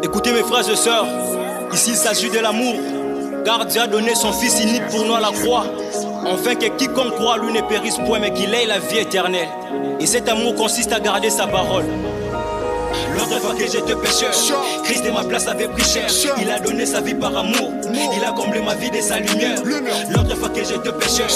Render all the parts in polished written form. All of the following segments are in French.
Écoutez mes frères et sœurs, ici il s'agit de l'amour, car Dieu a donné son Fils unique pour nous à la croix, afin que quiconque croit lui ne périsse point mais qu'il ait la vie éternelle. Et cet amour consiste à garder sa parole. L'autre fois que j'étais pécheur, Christ de ma place avait pris cher. Il a donné sa vie par amour, il a comblé ma vie de sa lumière. L'autre fois que j'étais pécheur,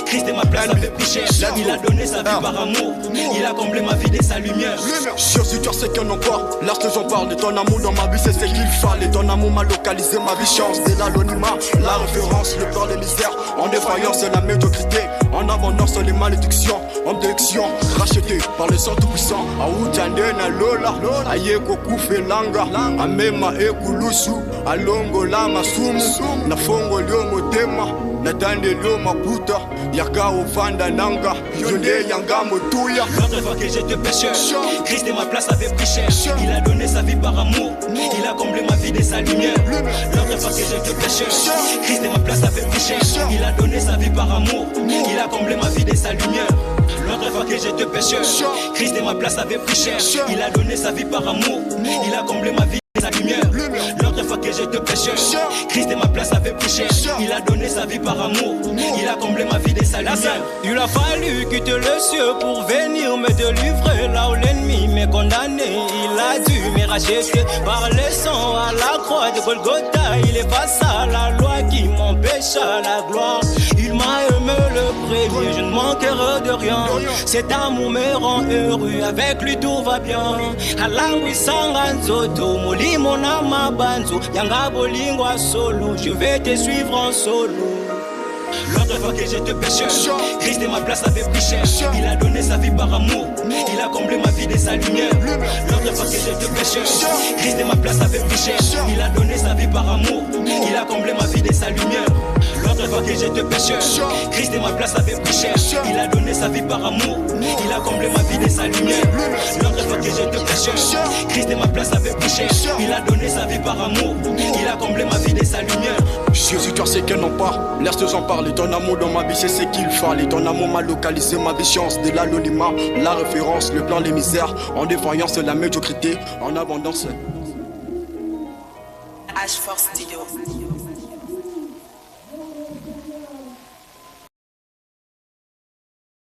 Christ de ma place avait pris cher. Il a donné sa vie par amour, il a comblé ma vie de sa lumière. Sûr si tu sais qu'on en parle, lorsque j'en parle de ton amour dans ma vie, c'est ce qu'il fallait. Ton amour m'a localisé, ma vie chance de l'anonymat, la référence, le peur, les misères, en défaillance, la médiocrité, en abondance, les malédictions, en délection, racheté par le sang tout-puissant. Aoutande na lola, ayeko kufelanga, amema ekulusu, alongo la masumu, na fongo lyo motema, na tande lyo maputa, yaka ovanda nanga, yonde yanga motuya. L'autre fois que j'étais pécheur, Christ de ma place avait pris cher. Il a donné sa vie par amour, il a comblé ma vie de sa lumière. L'autre fois que j'étais pécheur, Christ de ma place avait pris cher. Il a donné sa vie par amour, il a comblé ma vie de sa lumière. L'autre fois que j'étais pécheur, Christ de ma place avait pris cher. Il a donné sa vie par amour, il a comblé ma vie de sa lumière. L'autre fois que j'étais pécheur, Christ de ma place avait pris cher. Il a donné sa vie par amour, il a comblé ma vie de sa lumière. Il a fallu quitter le ciel pour venir me délivrer là où l'ennemi m'est condamné. Il a dû me racheter par le sang à la croix de Golgotha. Il est face à la loi qui m'empêche à la gloire. Il m'a aimé le premier, je ne manquerai de rien. Cet amour me rend heureux, avec lui tout va bien. Alawi sanganzoto, molimo na mabanzo, yanga bolingwa solo, je vais te suivre en solo. L'autre fois que j'étais pécheur, Christ de ma place avait pris cher. Il a donné sa vie par amour, il a comblé ma vie de sa lumière. L'autre fois que j'étais pécheur, Christ de ma place avait pris cher. Il a donné sa vie par amour, il a comblé ma vie de sa lumière. L'autre fois que j'étais pécheur, Christ de ma place avait pris cher. Il a donné sa vie par amour, il a comblé ma vie de sa lumière. L'autre fois que j'étais pécheur, Christ de ma place avait pris cher. Il a donné sa vie par amour, il a comblé ma vie de sa lumière. Jésus, tu sais qu'elle n'en pas, laisse j'en parler. Ton amour dans ma vie, c'est ce qu'il fallait. Ton amour m'a localisé, ma vie chance de l'anonymat, la référence, le plan, les misères, en défaillance, la médiocrité, en abondance. H4 Studio.